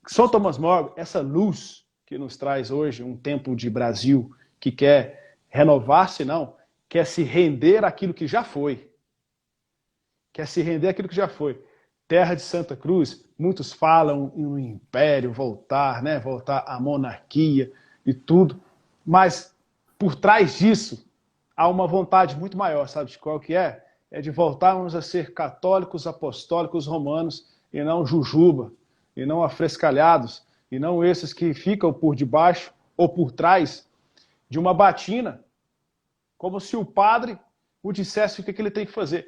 S1: São Tomás Moro, essa luz que nos traz hoje um tempo de Brasil que quer renovar-se, não, quer se render àquilo que já foi. Quer se render àquilo que já foi. Terra de Santa Cruz, muitos falam em um império, voltar, né? Voltar à monarquia e tudo, mas por trás disso há uma vontade muito maior, sabe de qual que é? É de voltarmos a ser católicos apostólicos romanos e não jujuba, e não afrescalhados, e não esses que ficam por debaixo ou por trás de uma batina, como se o padre o dissesse o que ele tem que fazer.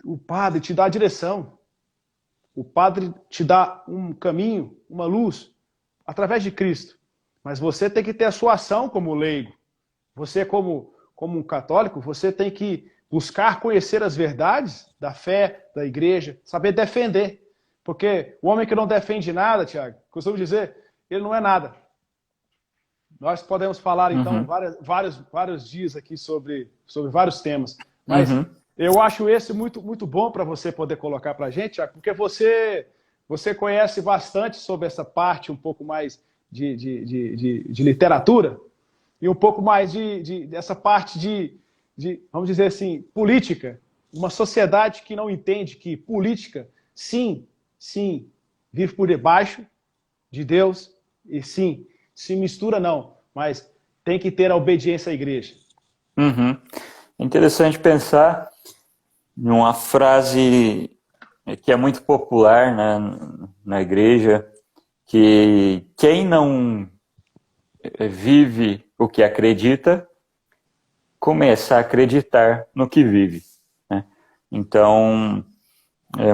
S1: O padre te dá a direção. O padre te dá um caminho, uma luz, através de Cristo. Mas você tem que ter a sua ação como leigo. Você, como um católico, você tem que buscar conhecer as verdades da fé, da igreja, saber defender. Porque o homem que não defende nada, Tiago, costumo dizer, ele não é nada. Nós podemos falar, então, vários dias aqui sobre vários temas. Mas eu acho esse muito, muito bom para você poder colocar para a gente, Tiago, porque você conhece bastante sobre essa parte um pouco mais de literatura e um pouco mais dessa parte vamos dizer assim, política. Uma sociedade que não entende que política, sim, vive por debaixo de Deus e sim, se mistura não, mas tem que ter a obediência à igreja.
S3: É interessante pensar numa frase que é muito popular, né, na igreja, que quem não vive o que acredita, começa a acreditar no que vive, né? Então,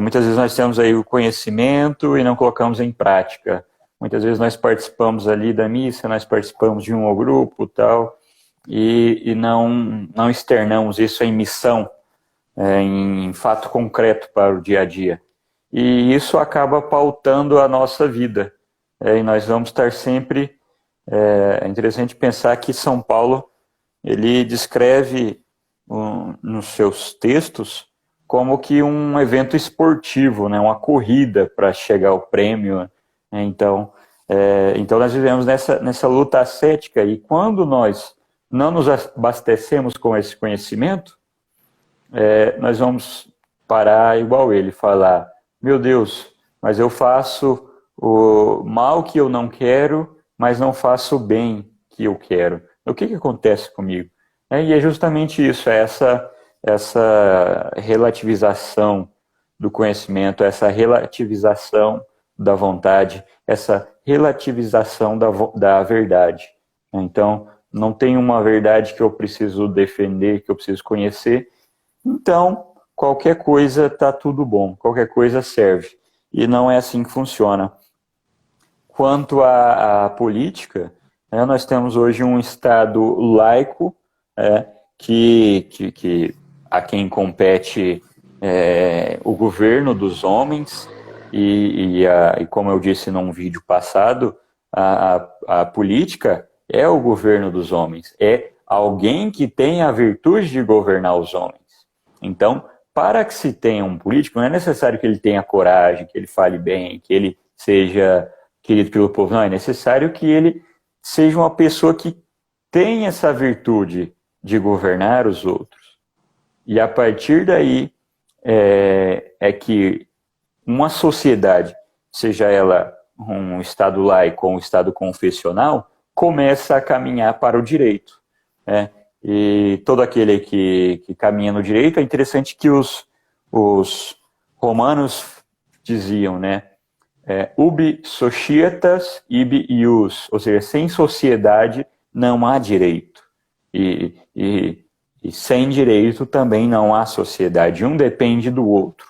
S3: muitas vezes nós temos aí o conhecimento e não colocamos em prática. Muitas vezes nós participamos ali da missa, nós participamos de um grupo tal, e não externamos isso em missão, em fato concreto para o dia a dia. E isso acaba pautando a nossa vida. E nós vamos estar sempre... É interessante pensar que São Paulo ele descreve nos seus textos como que um evento esportivo, né, uma corrida para chegar ao prêmio. Né? Então nós vivemos nessa luta ascética, e quando nós não nos abastecemos com esse conhecimento, nós vamos parar igual ele, falar, meu Deus, mas eu faço o mal que eu não quero, mas não faço o bem que eu quero. O que acontece comigo? E é justamente isso, essa relativização do conhecimento, essa relativização da vontade, essa relativização da verdade. Então, não tem uma verdade que eu preciso defender, que eu preciso conhecer. Então, qualquer coisa está tudo bom, qualquer coisa serve. E não é assim que funciona. Quanto à política, nós temos hoje um Estado laico, que a quem compete o governo dos homens, e como eu disse num vídeo passado, a política é o governo dos homens, é alguém que tem a virtude de governar os homens. Então, para que se tenha um político, não é necessário que ele tenha coragem, que ele fale bem, que ele seja querido pelo povo, não, é necessário que ele seja uma pessoa que tem essa virtude de governar os outros. E a partir daí é que uma sociedade, seja ela um Estado laico ou um Estado confessional, começa a caminhar para o direito. E todo aquele que caminha no direito, é interessante que os romanos diziam, né? Ubi societas ibi ius, ou seja, sem sociedade não há direito. E sem direito também não há sociedade. Um depende do outro.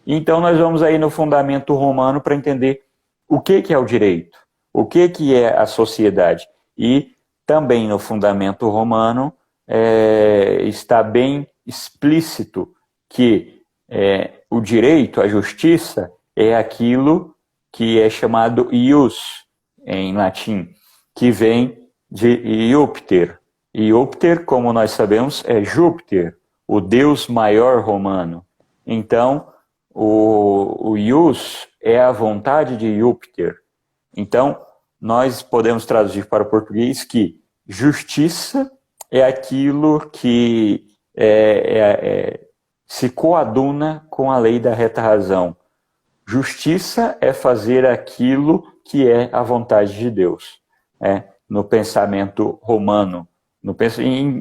S3: Então nós vamos aí no fundamento romano para entender o que é o direito, o que é a sociedade. E também no fundamento romano está bem explícito que o direito, a justiça, é aquilo que é chamado ius, em latim, que vem de iupter. Iupter, como nós sabemos, é Júpiter, o deus maior romano. Então, o ius é a vontade de Júpiter. Então, nós podemos traduzir para o português que justiça é aquilo que se coaduna com a lei da reta razão. Justiça é fazer aquilo que é a vontade de Deus, no pensamento romano,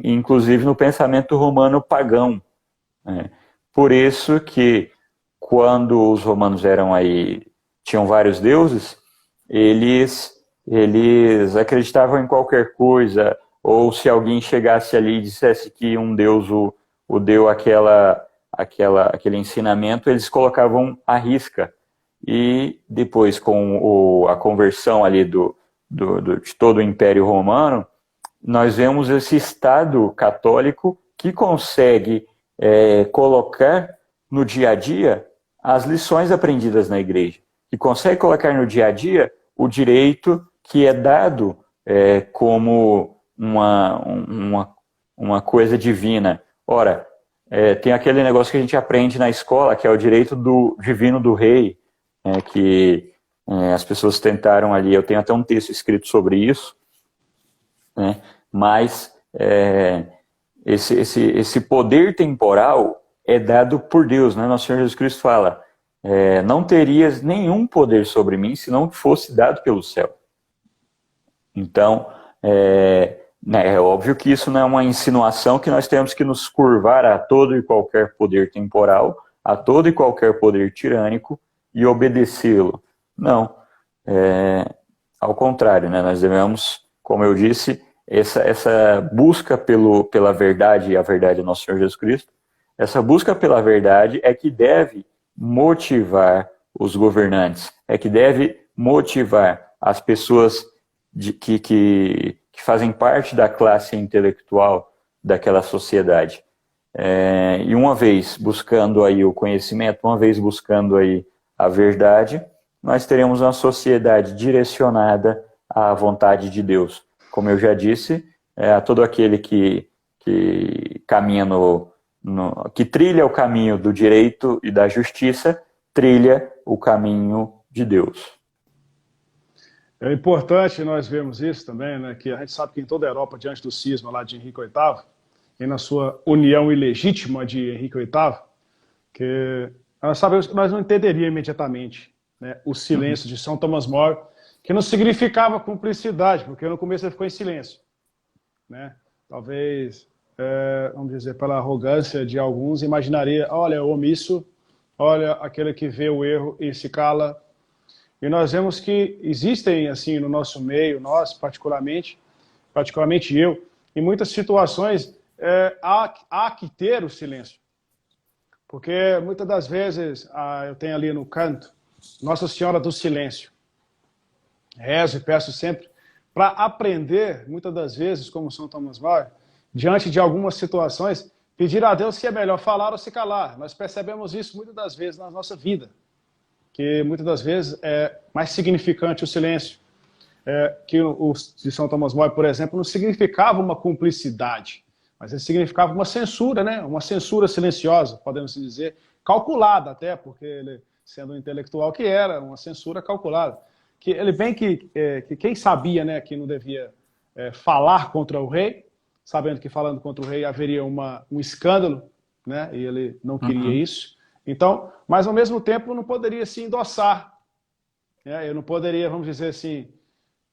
S3: inclusive no pensamento romano pagão. Por isso que quando os romanos tinham vários deuses, eles acreditavam em qualquer coisa, ou se alguém chegasse ali e dissesse que um deus o deu aquele ensinamento, eles colocavam à risca. E depois, com a conversão ali de todo o Império Romano, nós vemos esse Estado católico que consegue colocar no dia a dia as lições aprendidas na igreja, que consegue colocar no dia a dia o direito que é dado como uma coisa divina. Ora, tem aquele negócio que a gente aprende na escola, que é o direito divino do rei, que as pessoas tentaram ali, eu tenho até um texto escrito sobre isso, mas esse poder temporal é dado por Deus, né? Nosso Senhor Jesus Cristo fala, não terias nenhum poder sobre mim se não fosse dado pelo céu. Então, é óbvio que isso não é uma insinuação que nós temos que nos curvar a todo e qualquer poder temporal, a todo e qualquer poder tirânico e obedecê-lo. Não. Ao contrário, né? Nós devemos, como eu disse, essa busca pela verdade, e a verdade é nosso Senhor Jesus Cristo, essa busca pela verdade é que deve motivar os governantes, é que deve motivar as pessoas que fazem parte da classe intelectual daquela sociedade. E uma vez buscando aí o conhecimento, uma vez buscando aí a verdade, nós teremos uma sociedade direcionada à vontade de Deus. Como eu já disse, a todo aquele que que caminha que trilha o caminho do direito e da justiça, trilha o caminho de Deus.
S1: É importante nós vermos isso também, né? Que a gente sabe que em toda a Europa, diante do cisma lá de Henrique VIII, e na sua união ilegítima de Henrique VIII, que nós não entenderíamos imediatamente, né, o silêncio de São Thomas More, que não significava cumplicidade, porque no começo ele ficou em silêncio, né? Talvez, vamos dizer, pela arrogância de alguns, imaginaria, olha, o omisso, olha, aquele que vê o erro e se cala. E nós vemos que existem, assim, no nosso meio, nós, particularmente eu, em muitas situações, há que ter o silêncio. Porque muitas das vezes, eu tenho ali no canto, Nossa Senhora do Silêncio. Rezo e peço sempre para aprender, muitas das vezes, como São Thomas More, diante de algumas situações, pedir a Deus se é melhor falar ou se calar. Nós percebemos isso muitas das vezes na nossa vida, que muitas das vezes é mais significante o silêncio. Que o de São Thomas More, por exemplo, não significava uma cumplicidade, mas ele significava uma censura, né? Uma censura silenciosa, podemos dizer, calculada até, porque ele, sendo um intelectual que era, uma censura calculada. Que ele bem que quem sabia, né, que não devia falar contra o rei, sabendo que falando contra o rei haveria um escândalo, né, e ele não queria isso. Então, mas ao mesmo tempo não poderia se endossar. Eu não poderia, vamos dizer assim,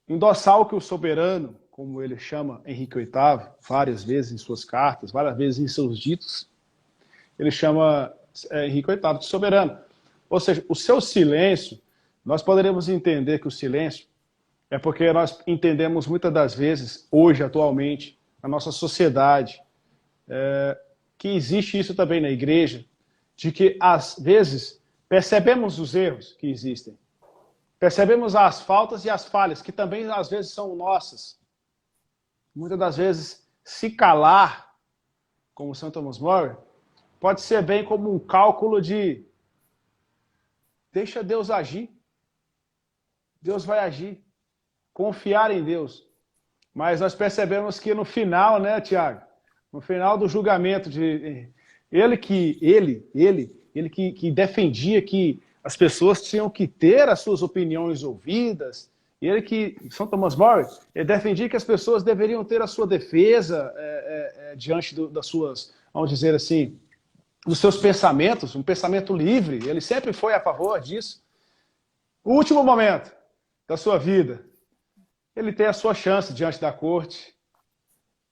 S1: endossar o que o soberano, como ele chama Henrique VIII, várias vezes em suas cartas, várias vezes em seus ditos, ele chama Henrique VIII de soberano. Ou seja, o seu silêncio, nós poderíamos entender que o silêncio é porque nós entendemos muitas das vezes, hoje, atualmente, na nossa sociedade, que existe isso também na igreja, de que, às vezes, percebemos os erros que existem, percebemos as faltas e as falhas, que também, às vezes, são nossas. Muitas das vezes, se calar, como São Thomas More, pode ser bem como um cálculo de deixa Deus agir. Deus vai agir. Confiar em Deus. Mas nós percebemos que no final, né, Tiago? No final do julgamento, ele que defendia que as pessoas tinham que ter as suas opiniões ouvidas, São Thomas More, ele defendia que as pessoas deveriam ter a sua defesa diante das suas, vamos dizer assim, dos seus pensamentos, um pensamento livre. Ele sempre foi a favor disso. O último momento da sua vida, ele tem a sua chance diante da corte,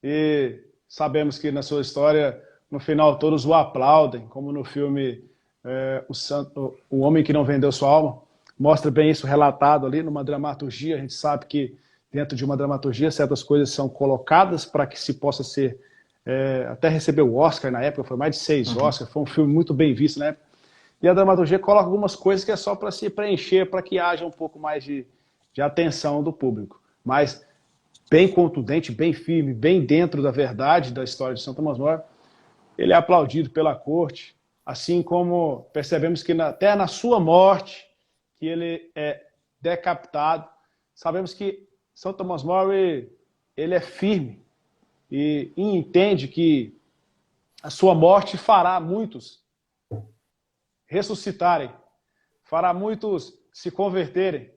S1: e sabemos que na sua história, no final, todos o aplaudem, como no filme O Homem que Não Vendeu Sua Alma, mostra bem isso relatado ali numa dramaturgia. A gente sabe que dentro de uma dramaturgia certas coisas são colocadas para que se possa ser, até receber o Oscar na época, foi mais de 6 Oscars, foi um filme muito bem visto na época, e a dramaturgia coloca algumas coisas que é só para se preencher, para que haja um pouco mais de atenção do público, mas bem contundente, bem firme, bem dentro da verdade da história de São Thomas More. Ele é aplaudido pela corte, assim como percebemos que até na sua morte, que ele é decapitado. Sabemos que São Thomas More, ele é firme e entende que a sua morte fará muitos ressuscitarem, fará muitos se converterem,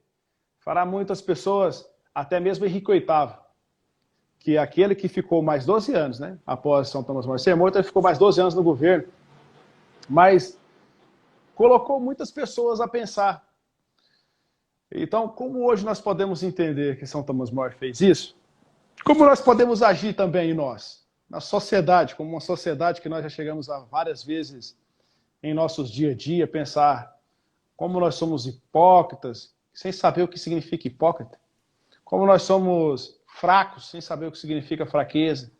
S1: fará muitas pessoas, até mesmo Henrique VIII, que é aquele que ficou mais 12 anos, né, após São Thomas More ser morto, ele ficou mais 12 anos no governo, mas colocou muitas pessoas a pensar. Então, como hoje nós podemos entender que São Thomas More fez isso? Como nós podemos agir também em nós, na sociedade, como uma sociedade que nós já chegamos a várias vezes em nossos dia a dia, pensar como nós somos hipócritas, sem saber o que significa hipócrita, como nós somos fracos, sem saber o que significa fraqueza,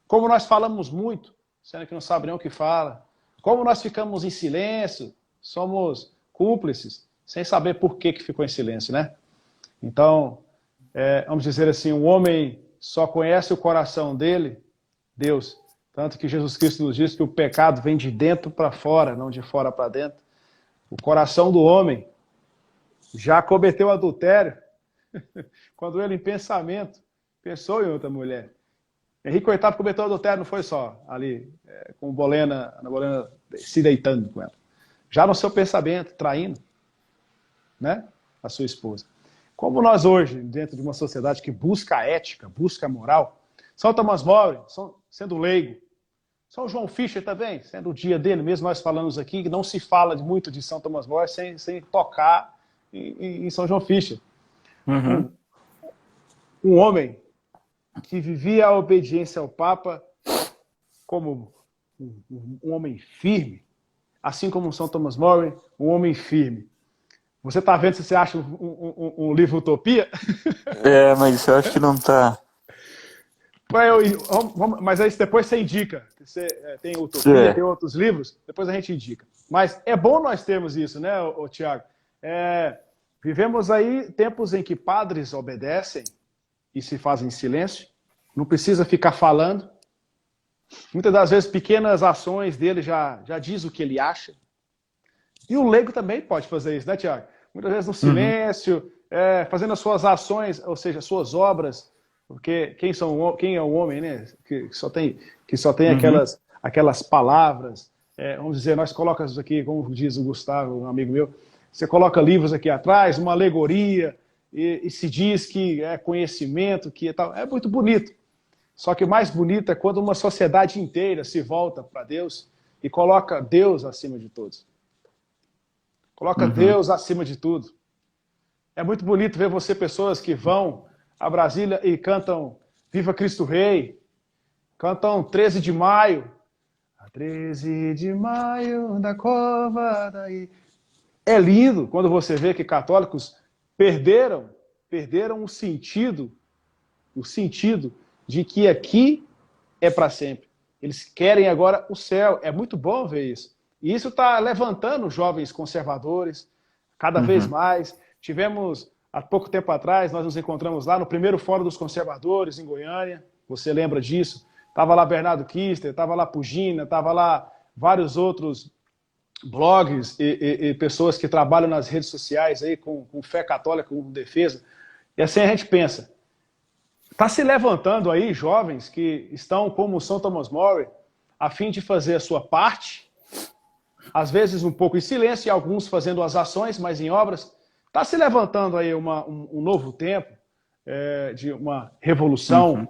S1: como nós falamos muito, sendo que não sabemos nem o que fala, como nós ficamos em silêncio, somos cúmplices, sem saber por que ficou em silêncio, né? Então, vamos dizer assim, um homem só conhece o coração dele, Deus. Tanto que Jesus Cristo nos diz que o pecado vem de dentro para fora, não de fora para dentro. O coração do homem já cometeu adultério quando ele, em pensamento, pensou em outra mulher. Henrique VIII cometeu adultério, não foi só ali, com Bolena, Ana Bolena se deitando com ela. Já no seu pensamento, traindo, né, a sua esposa. Como nós hoje, dentro de uma sociedade que busca a ética, busca a moral, São Thomas More, sendo leigo, São João Fisher também, sendo o dia dele, mesmo nós falamos aqui, que não se fala muito de São Thomas More sem tocar em São João Fisher.
S3: Uhum.
S1: Um homem que vivia a obediência ao Papa como um homem firme, assim como São Thomas More, um homem firme. Você está vendo se você acha um livro Utopia?
S3: Mas eu acho que não está.
S1: Mas aí depois você indica. Você tem Utopia, tem outros livros, depois a gente indica. Mas é bom nós termos isso, né, Tiago? Vivemos aí tempos em que padres obedecem e se fazem em silêncio, não precisa ficar falando. Muitas das vezes pequenas ações dele já diz o que ele acha. E o leigo também pode fazer isso, né, Tiago? Muitas vezes no silêncio, fazendo as suas ações, ou seja, as suas obras, porque quem é o homem, né? Que só tem aquelas palavras, vamos dizer, nós colocamos aqui, como diz o Gustavo, um amigo meu, você coloca livros aqui atrás, uma alegoria, e se diz que é conhecimento, que é tal. É muito bonito. Só que o mais bonito é quando uma sociedade inteira se volta para Deus e coloca Deus acima de todos. Coloca Deus acima de tudo. É muito bonito ver pessoas que vão a Brasília e cantam Viva Cristo Rei, cantam 13 de maio, 13 de maio da cova daí. É lindo quando você vê que católicos perderam o sentido de que aqui é para sempre. Eles querem agora o céu. É muito bom ver isso. E isso está levantando jovens conservadores cada vez mais. Tivemos, há pouco tempo atrás, nós nos encontramos lá no primeiro Fórum dos Conservadores, em Goiânia. Você lembra disso? Estava lá Bernardo Kister, estava lá Pugina, estava lá vários outros blogs e pessoas que trabalham nas redes sociais aí com fé católica, com defesa. E assim a gente pensa, está se levantando aí jovens que estão como São Thomas More, a fim de fazer a sua parte, às vezes um pouco em silêncio, e alguns fazendo as ações, mas em obras. Está se levantando aí um novo tempo, de uma revolução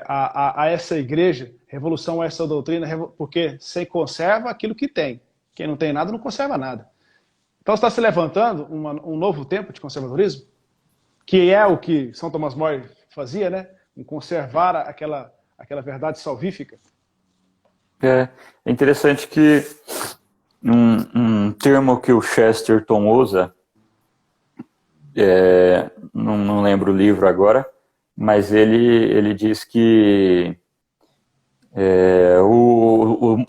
S1: a essa igreja, revolução a essa doutrina, porque se conserva aquilo que tem. Quem não tem nada não conserva nada. Então está se levantando um novo tempo de conservadorismo, que é o que São Thomas More fazia, né? Conservar aquela verdade salvífica.
S3: É interessante que um termo que o Chesterton usa, não lembro o livro agora, mas ele diz que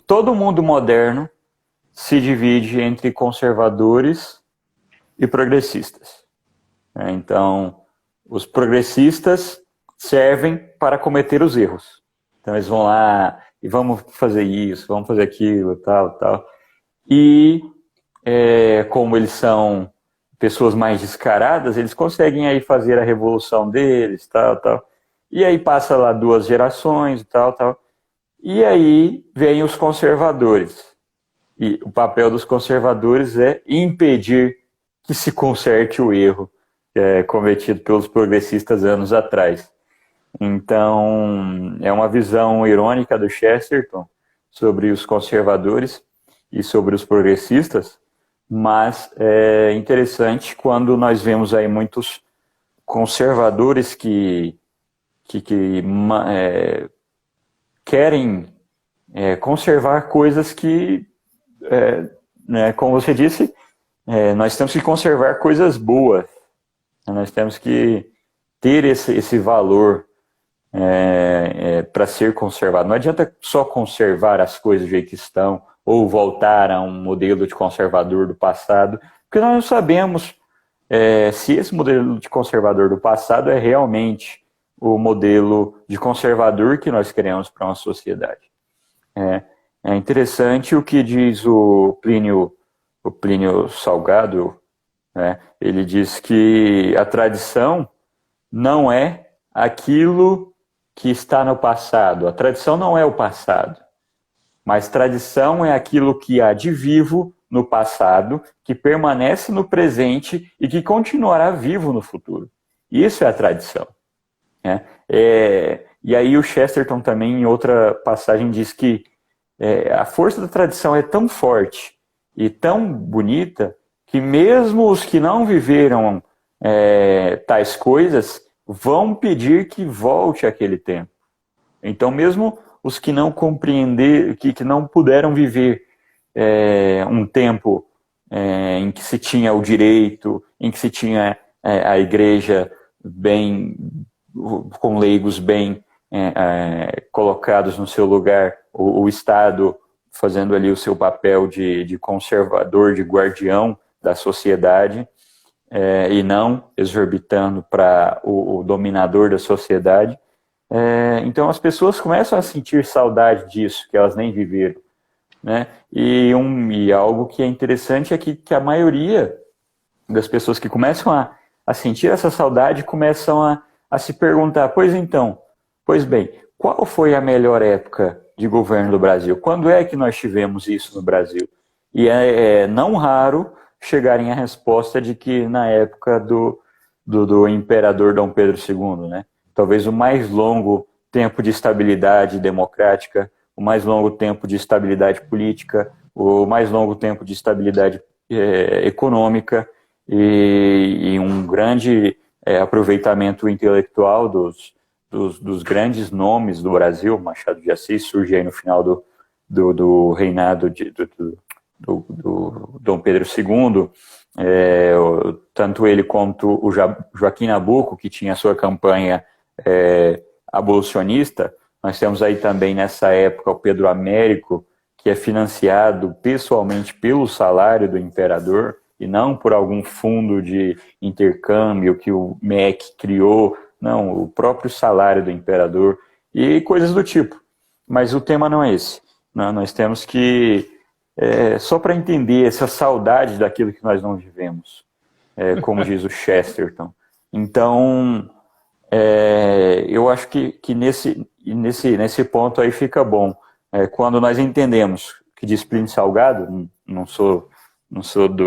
S3: todo mundo moderno se divide entre conservadores e progressistas. Então, os progressistas servem para cometer os erros. Então, eles vão lá e vamos fazer isso, vamos fazer aquilo, tal, tal. E, como eles são pessoas mais descaradas, eles conseguem aí fazer a revolução deles, tal, tal. E aí passa lá 2 gerações, tal, tal. E aí vem os conservadores. E o papel dos conservadores é impedir que se conserte o erro cometido pelos progressistas anos atrás. Então, é uma visão irônica do Chesterton sobre os conservadores e sobre os progressistas, mas é interessante quando nós vemos aí muitos conservadores que querem conservar coisas que, como você disse, nós temos que conservar coisas boas, nós temos que ter esse valor para ser conservado. Não adianta só conservar as coisas do jeito que estão, ou voltar a um modelo de conservador do passado, porque nós não sabemos se esse modelo de conservador do passado é realmente o modelo de conservador que nós queremos para uma sociedade. É interessante o que diz o Plínio Salgado, ele diz que a tradição não é aquilo que está no passado. A tradição não é o passado, mas tradição é aquilo que há de vivo no passado, que permanece no presente e que continuará vivo no futuro. Isso é a tradição, né? E aí o Chesterton também, em outra passagem, diz que a força da tradição é tão forte e tão bonita que mesmo os que não viveram tais coisas vão pedir que volte aquele tempo. Então, mesmo os que não compreender, que não puderam viver um tempo em que se tinha o direito, em que se tinha a igreja bem, com leigos bem colocados no seu lugar, o Estado fazendo ali o seu papel de conservador, de guardião da sociedade, e não exorbitando para o dominador da sociedade. Então as pessoas começam a sentir saudade disso, que elas nem viveram, né? E algo que é interessante é que a maioria das pessoas que começam a sentir essa saudade começam a se perguntar, pois bem, qual foi a melhor época de governo do Brasil? Quando é que nós tivemos isso no Brasil? E é não raro chegarem à resposta de que na época do imperador Dom Pedro II, né? Talvez o mais longo tempo de estabilidade democrática, o mais longo tempo de estabilidade política, o mais longo tempo de estabilidade econômica e um grande aproveitamento intelectual dos grandes nomes do Brasil. Machado de Assis surge aí no final do reinado do Dom Pedro II, tanto ele quanto o Joaquim Nabuco, que tinha a sua campanha abolicionista. Nós temos aí também nessa época o Pedro Américo, que é financiado pessoalmente pelo salário do imperador e não por algum fundo de intercâmbio que o MEC criou, não, o próprio salário do imperador e coisas do tipo. Mas o tema não é esse. Não, nós temos que, só para entender essa saudade daquilo que nós não vivemos, como diz o Chesterton. Então, eu acho que nesse ponto aí fica bom. Quando nós entendemos que diz Plínio Salgado, não sou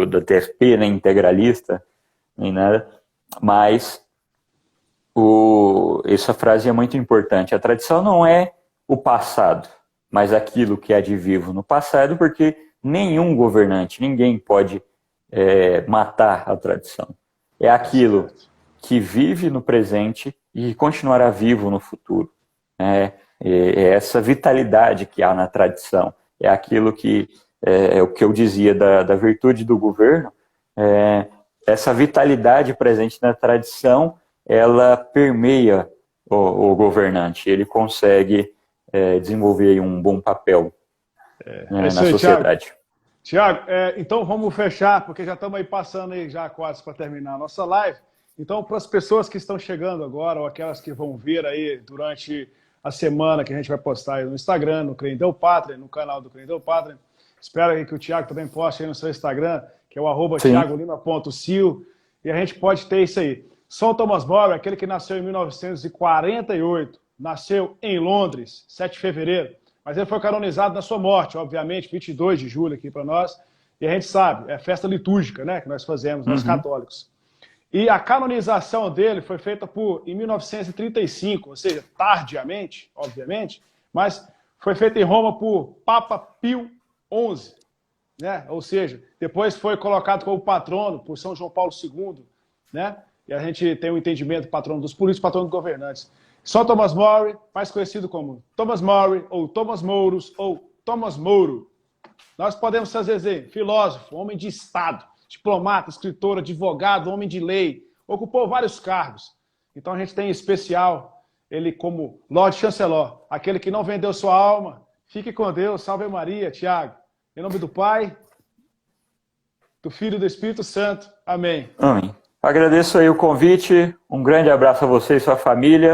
S3: da TFP, nem integralista, nem nada, mas essa frase é muito importante. A tradição não é o passado, mas aquilo que há de vivo no passado, porque nenhum governante, ninguém pode matar a tradição. É aquilo que vive no presente e continuará vivo no futuro. É essa vitalidade que há na tradição. É aquilo que o que eu dizia da virtude do governo. Essa vitalidade presente na tradição, ela permeia o governante. Ele consegue desenvolver um bom papel na sociedade.
S1: Tiago, então vamos fechar, porque já estamos aí passando aí já quase para terminar a nossa live. Então, para as pessoas que estão chegando agora, ou aquelas que vão ver aí durante a semana, que a gente vai postar aí no Instagram, no Crendeu Pátria, no canal do Crendeu Pátria, espero aí que o Tiago também poste aí no seu Instagram, que é o @thiagolima.sil, e a gente pode ter isso aí. São Thomas More, aquele que nasceu em 1948, nasceu em Londres, 7 de fevereiro, mas ele foi canonizado na sua morte, obviamente, 22 de julho aqui para nós, e a gente sabe, é festa litúrgica, né, que nós fazemos, nós católicos. E a canonização dele foi feita em 1935, ou seja, tardiamente, obviamente, mas foi feita em Roma por Papa Pio XI, né? Ou seja, depois foi colocado como patrono por São João Paulo II, né? E a gente tem um entendimento patrono dos políticos, patrono dos governantes. São Thomas More, mais conhecido como Thomas More, ou Thomas Mouros, ou Thomas Mouro. Nós podemos fazer assim, filósofo, homem de Estado, diplomata, escritor, advogado, homem de lei, ocupou vários cargos. Então a gente tem em especial ele como Lord Chancellor, aquele que não vendeu sua alma. Fique com Deus, salve Maria, Tiago. Em nome do Pai, do Filho e do Espírito Santo. Amém.
S3: Amém. Agradeço aí o convite, um grande abraço a você e sua família.